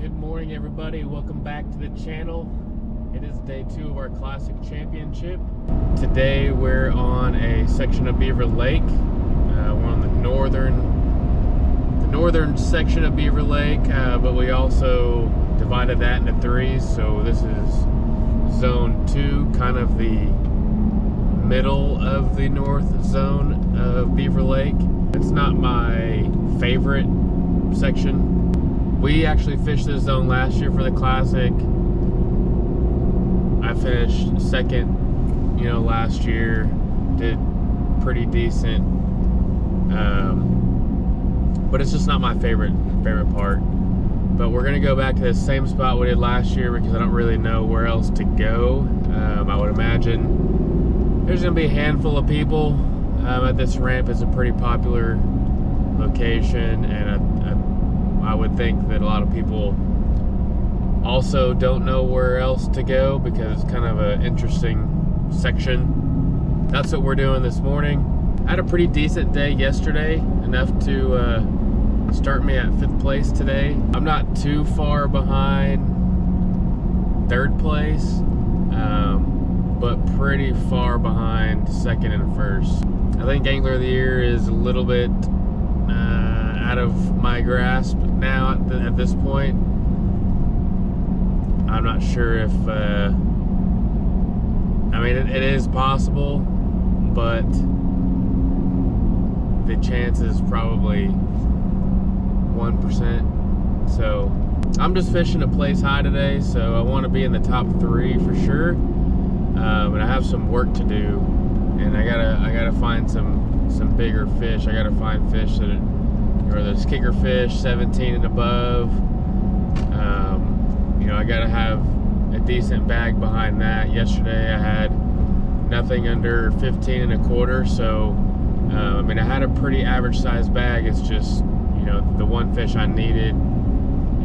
Good morning, everybody. Welcome back to the channel. It is day 2 of our Classic Championship. Today we're on a section of Beaver Lake. We're on the northern section of Beaver Lake, but we also divided that into 3s. So this is zone 2, kind of the middle of the north zone of Beaver Lake. It's not my favorite section. We actually fished this zone last year for the Classic. I finished second, last year. Did pretty decent. But it's just not my favorite part. But we're gonna go back to the same spot we did last year because I don't really know where else to go. I would imagine there's gonna be a handful of people at this ramp. It's a pretty popular location, and I would think that a lot of people also don't know where else to go because it's kind of an interesting section. That's what we're doing this morning. I had a pretty decent day yesterday, enough to start me at 5th place today. I'm not too far behind 3rd place, but pretty far behind 2nd and 1st. I think Angler of the Year is a little bit out of my grasp now at this point. I'm not sure if it is possible, but the chance is probably 1%. So I'm just fishing to place high today, so I want to be in the top 3 for sure. And I have some work to do, and I gotta find some bigger fish. I gotta find fish that or those kicker fish 17 and above. I gotta have a decent bag behind that. Yesterday I had nothing under 15 and a quarter, so I had a pretty average sized bag. It's just the one fish I needed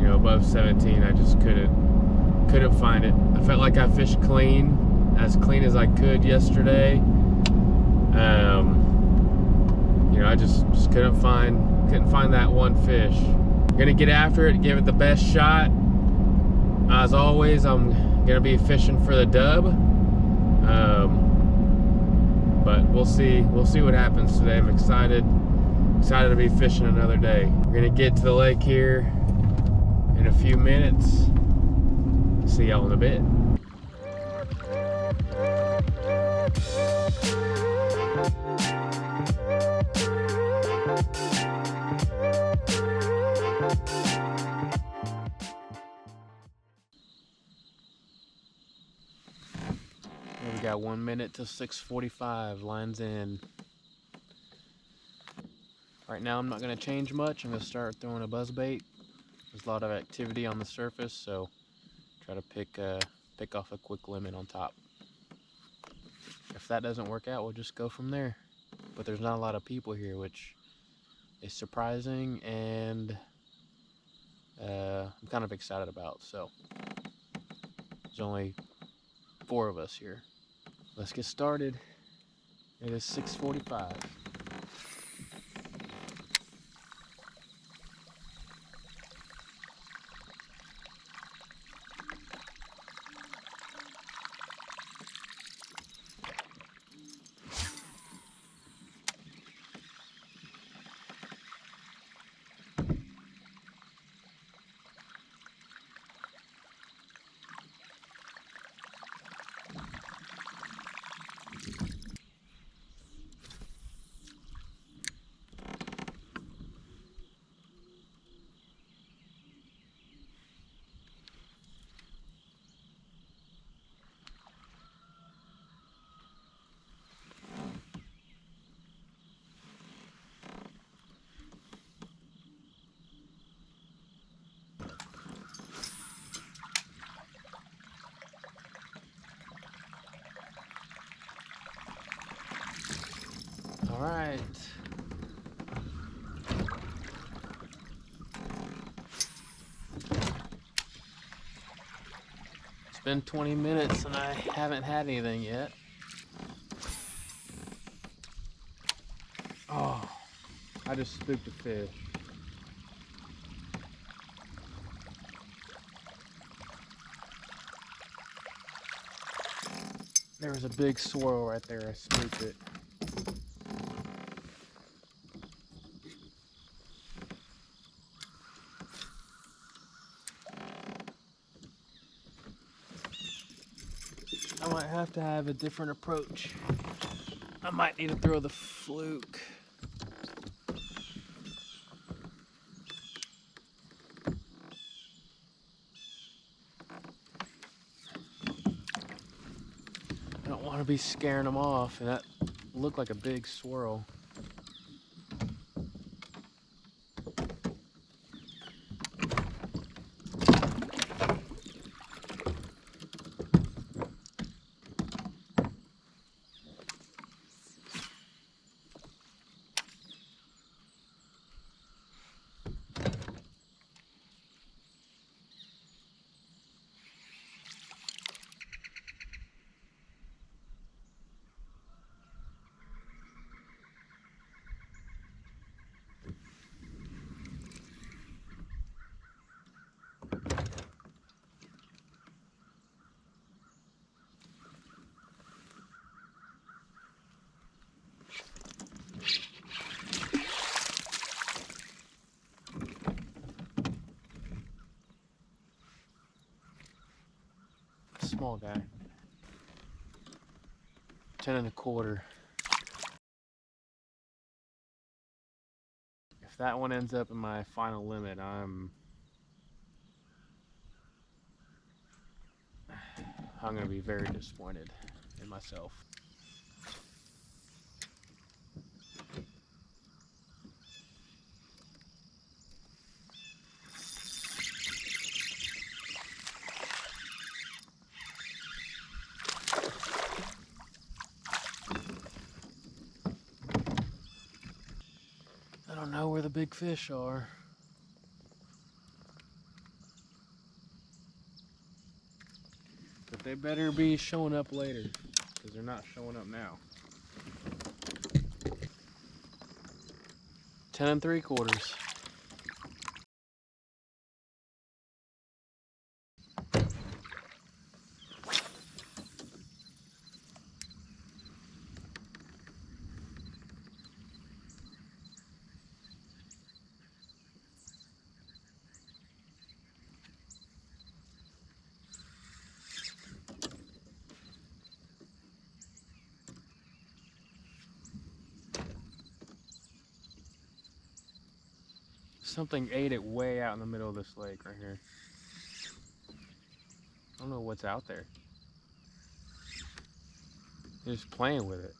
above 17, I just couldn't find it. I felt like I fished as clean as I could yesterday. I just couldn't find that one fish. I'm gonna get after it, give it the best shot. As always, I'm gonna be fishing for the dub. But we'll see what happens today. I'm excited to be fishing another day. We're gonna get to the lake here in a few minutes. See y'all in a bit. We got 1 minute till 6:45. Lines in. Right now I'm not going to change much. I'm going to start throwing a buzzbait. There's a lot of activity on the surface, so try to pick off a quick limit on top. If that doesn't work out, we'll just go from there. But there's not a lot of people here, which is surprising, and I'm kind of excited about. So there's only 4 of us here. Let's get started. It is 6:45. All right. It's been 20 minutes and I haven't had anything yet. Oh, I just spooked a fish. There was a big swirl right there. I spooked it. I might have to have a different approach. I might need to throw the fluke. I don't want to be scaring them off, and that looked like a big swirl. Small guy. 10 1/4. If that one ends up in my final limit, I'm gonna be very disappointed in myself. I don't know where the big fish are. But they better be showing up later, because they're not showing up now. 10 3/4. Something ate it way out in the middle of this lake right here. I don't know what's out there. They're just playing with it.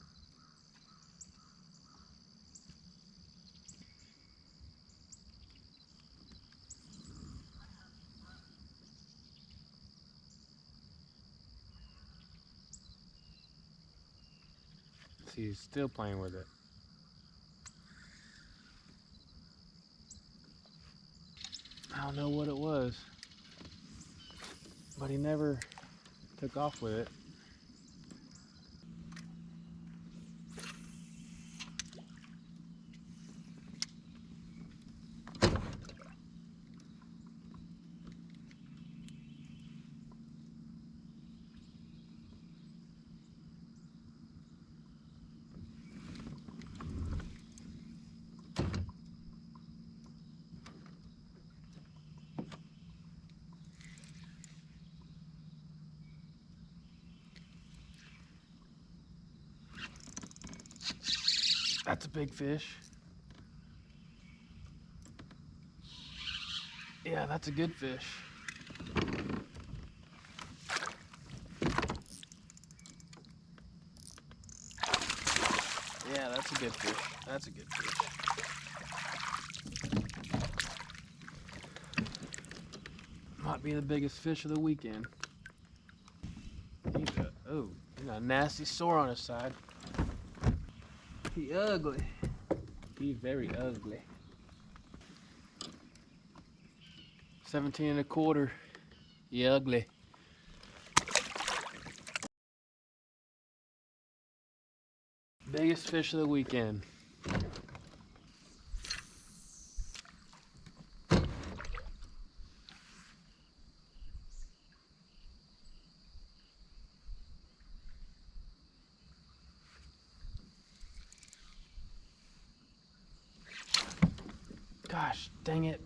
See, he's still playing with it. I don't know what it was, but he never took off with it. That's a big fish. Yeah, that's a good fish. Yeah, that's a good fish. That's a good fish. Might be the biggest fish of the weekend. He got a nasty sore on his side. He ugly. He very ugly. 17 1/4. He ugly. Biggest fish of the weekend. Gosh, dang it.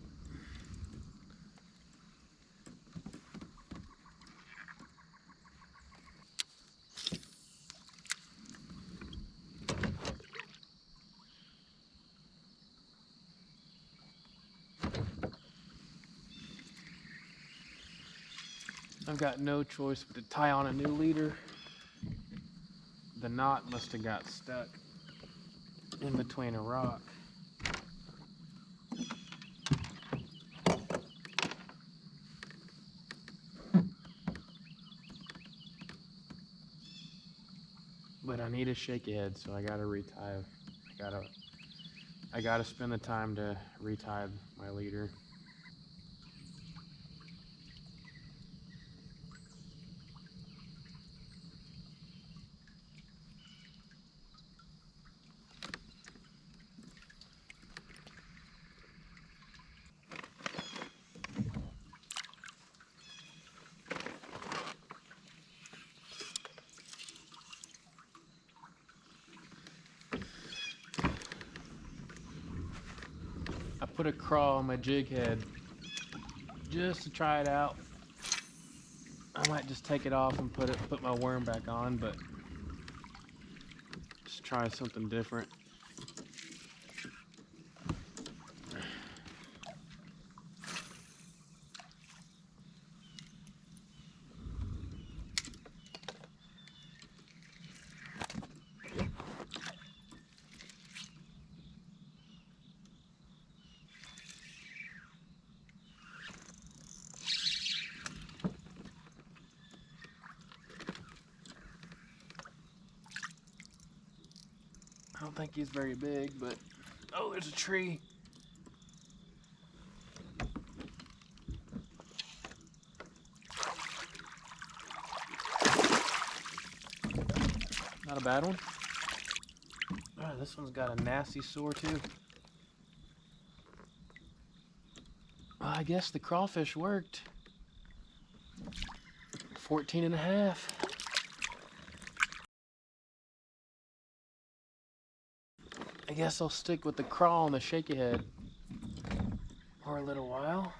I've got no choice but to tie on a new leader. The knot must have got stuck in between a rock. But I need a shaky head, so I gotta retie. I gotta spend the time to retie my leader. I put a crawl on my jig head just to try it out. I might just take it off and put my worm back on, but just try something different. I don't think he's very big, but oh, there's a tree. Not a bad one. Oh, this one's got a nasty sore too. Well, I guess the crawfish worked. 14.5. I guess I'll stick with the crawl and the shaky head for a little while.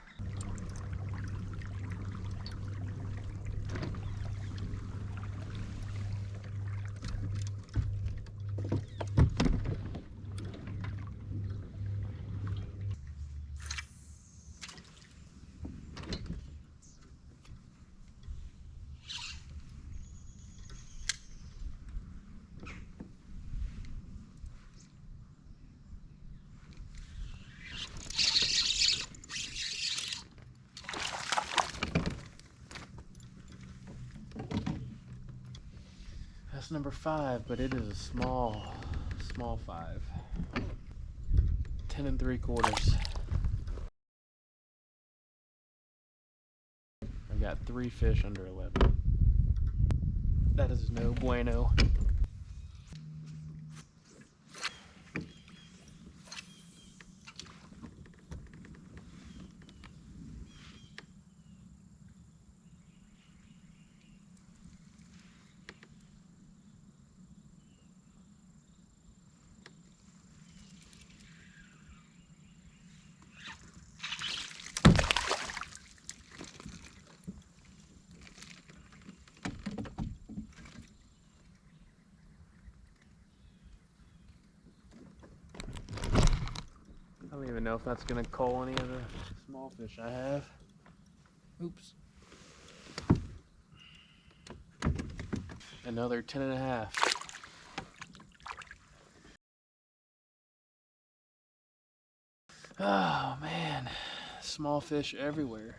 That's number 5, but it is a small 5. 10 3/4. I've got 3 fish under 11. That is no bueno. I don't even know if that's gonna cull any of the small fish I have. Oops. Another 10.5. Oh man, small fish everywhere.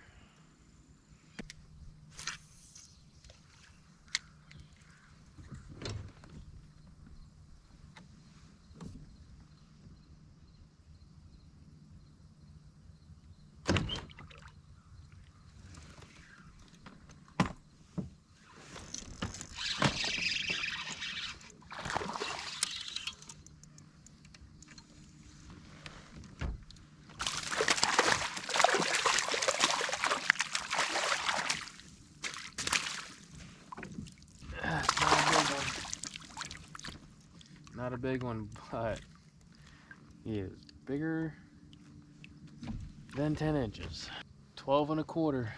Not a big one, but he is bigger then 10 inches. 12 1/4.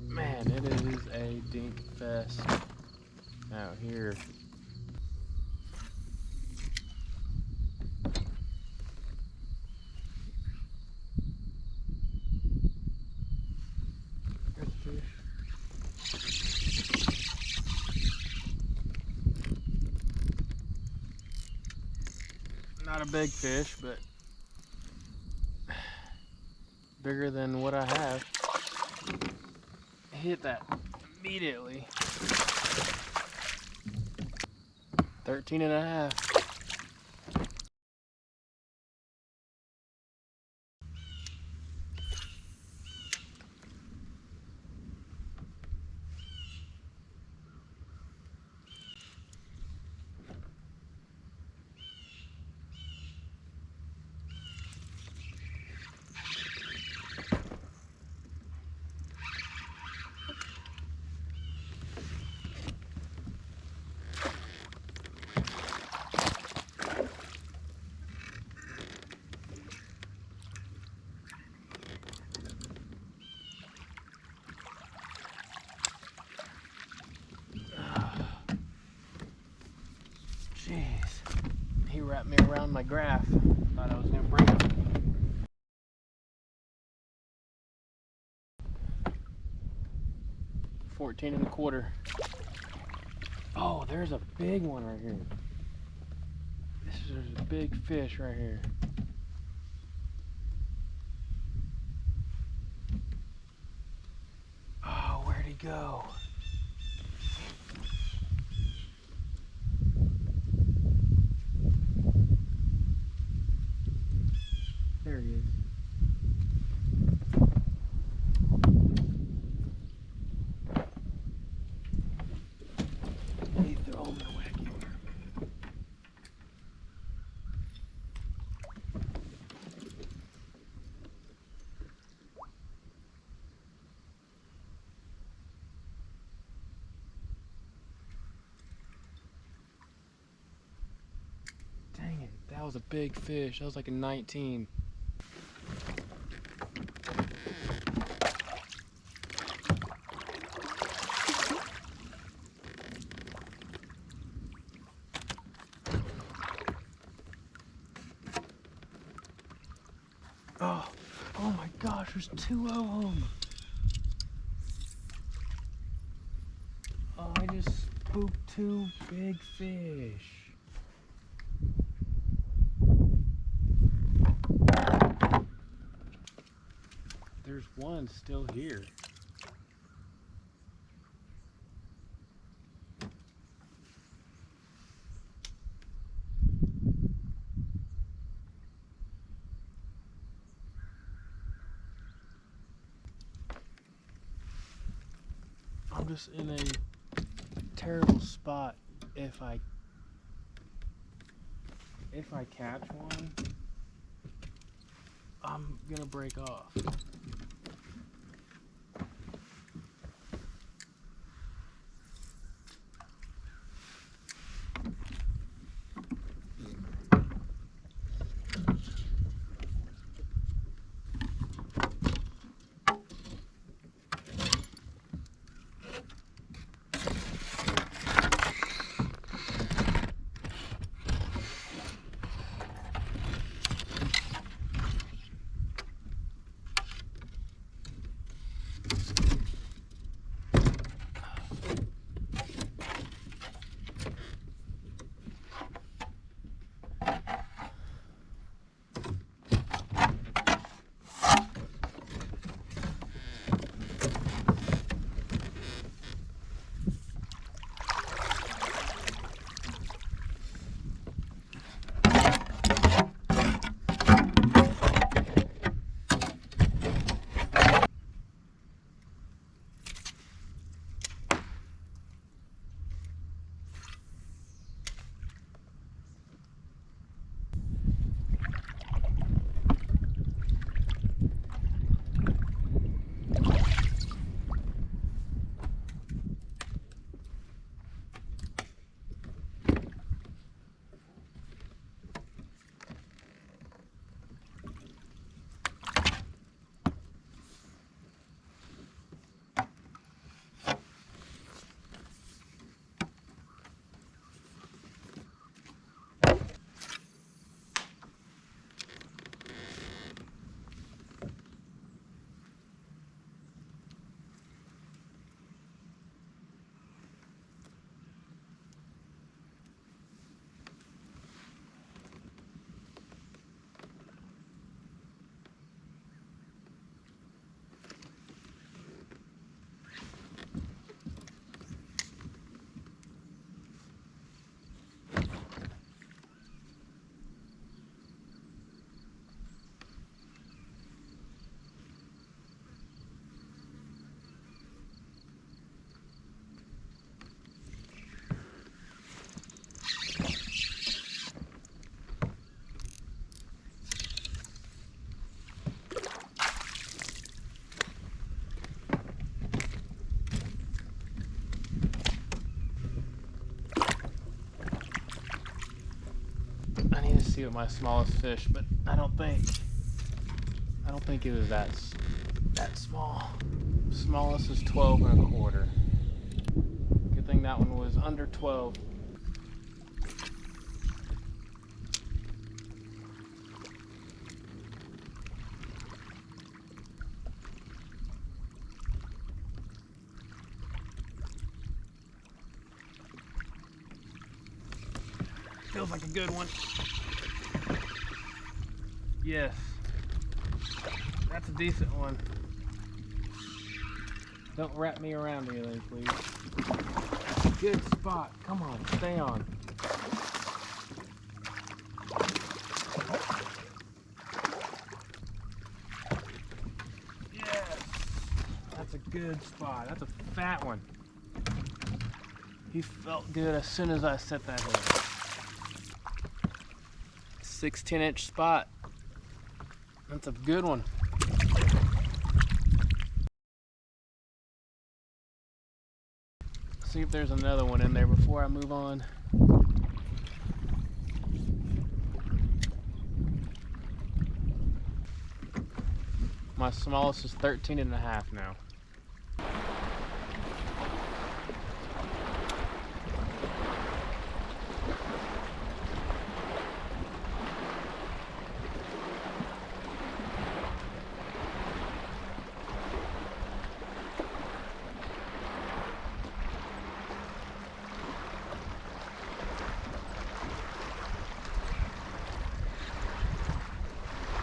Man, it is a dink fest out here. Good fish. Not a big fish, but bigger than what I have. Hit that immediately. 13 1/2. Jeez, he wrapped me around my graph. Thought I was gonna break it. $14 1/4. Oh, there's a big one right here. There's a big fish right here. Oh, where'd he go? There he is. He threw him in a wacky worm. Dang it, that was a big fish. That was like a 19. Oh my gosh, there's 2 of them. Oh, I just spooked 2 big fish. There's one still here. I'm just in a terrible spot. If I catch one, I'm gonna break off. see what my smallest fish, but I don't think it was that small. Smallest is 12 1/4. Good thing that one was under 12. Feels like a good one. Yes. That's a decent one. Don't wrap me around anything, please. Good spot. Come on, stay on. Yes. That's a good spot. That's a fat one. He felt good as soon as I set that hook. 16-inch spot. That's a good one. See if there's another one in there before I move on. My smallest is 13 1/2 now.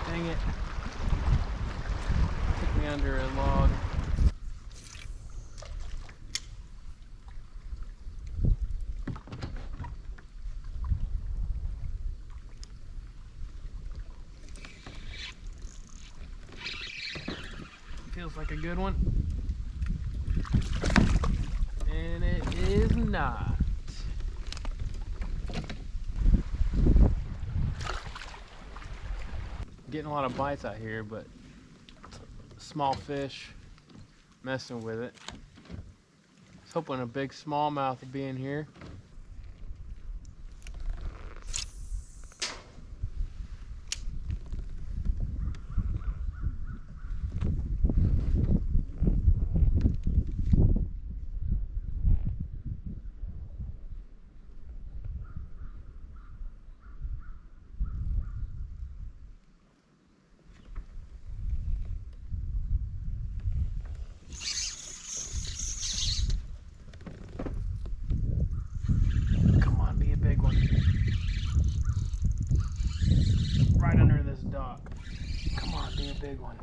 Dang it. Took me under a log. Feels like a good one. And it is not. Getting a lot of bites out here, but small fish messing with it. I was hoping a big smallmouth would be in here. Right under this dock. Come on, be a big one.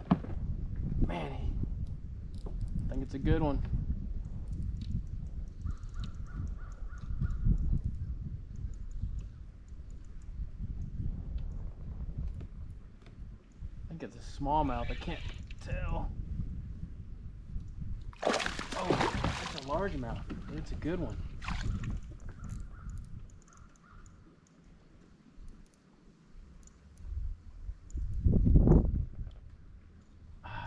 Man, I think it's a good one. I think it's a smallmouth. I can't tell. Oh, it's a largemouth. It's a good one.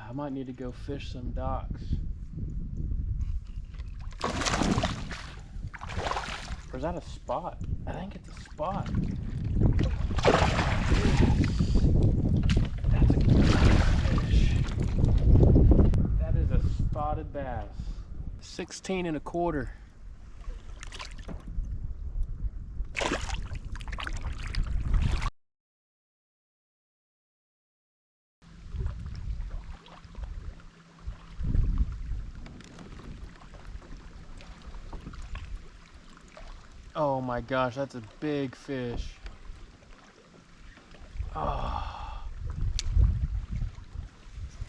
I might need to go fish some docks. Or is that a spot? I think it's a spot. That's a good fish. That is a spotted bass. 16 1/4. Oh my gosh, that's a big fish. Oh.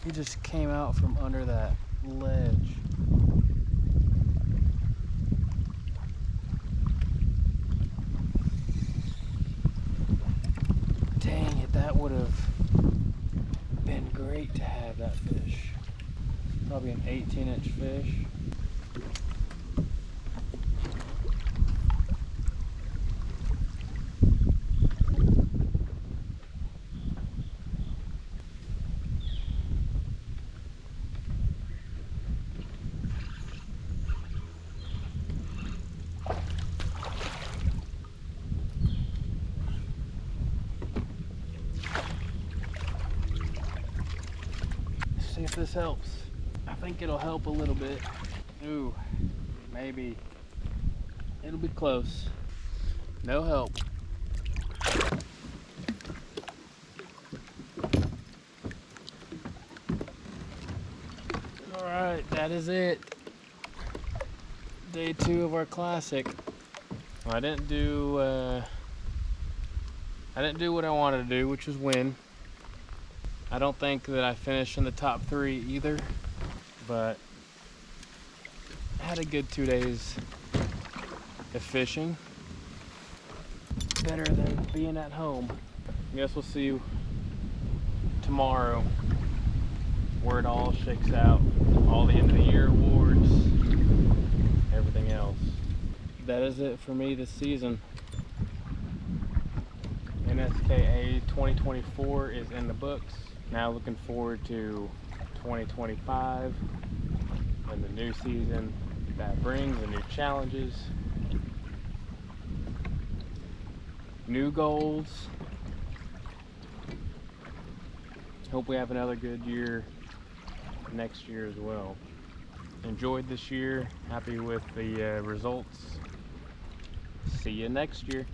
He just came out from under that ledge. Dang it, that would have been great to have that fish. Probably an 18-inch fish. this helps. I think it'll help a little bit. Ooh, maybe. It'll be close. No help. All right, that is it. Day 2 of our classic. Well, I didn't do what I wanted to do, which was win. I don't think that I finished in the top 3 either, but I had a good 2 days of fishing. Better than being at home. I guess we'll see you tomorrow where it all shakes out. All the end of the year awards, everything else. That is it for me this season. NSKA 2024 is in the books. Now looking forward to 2025 and the new season that brings, the new challenges, new goals. Hope we have another good year next year as well. Enjoyed this year, happy with the results. See you next year.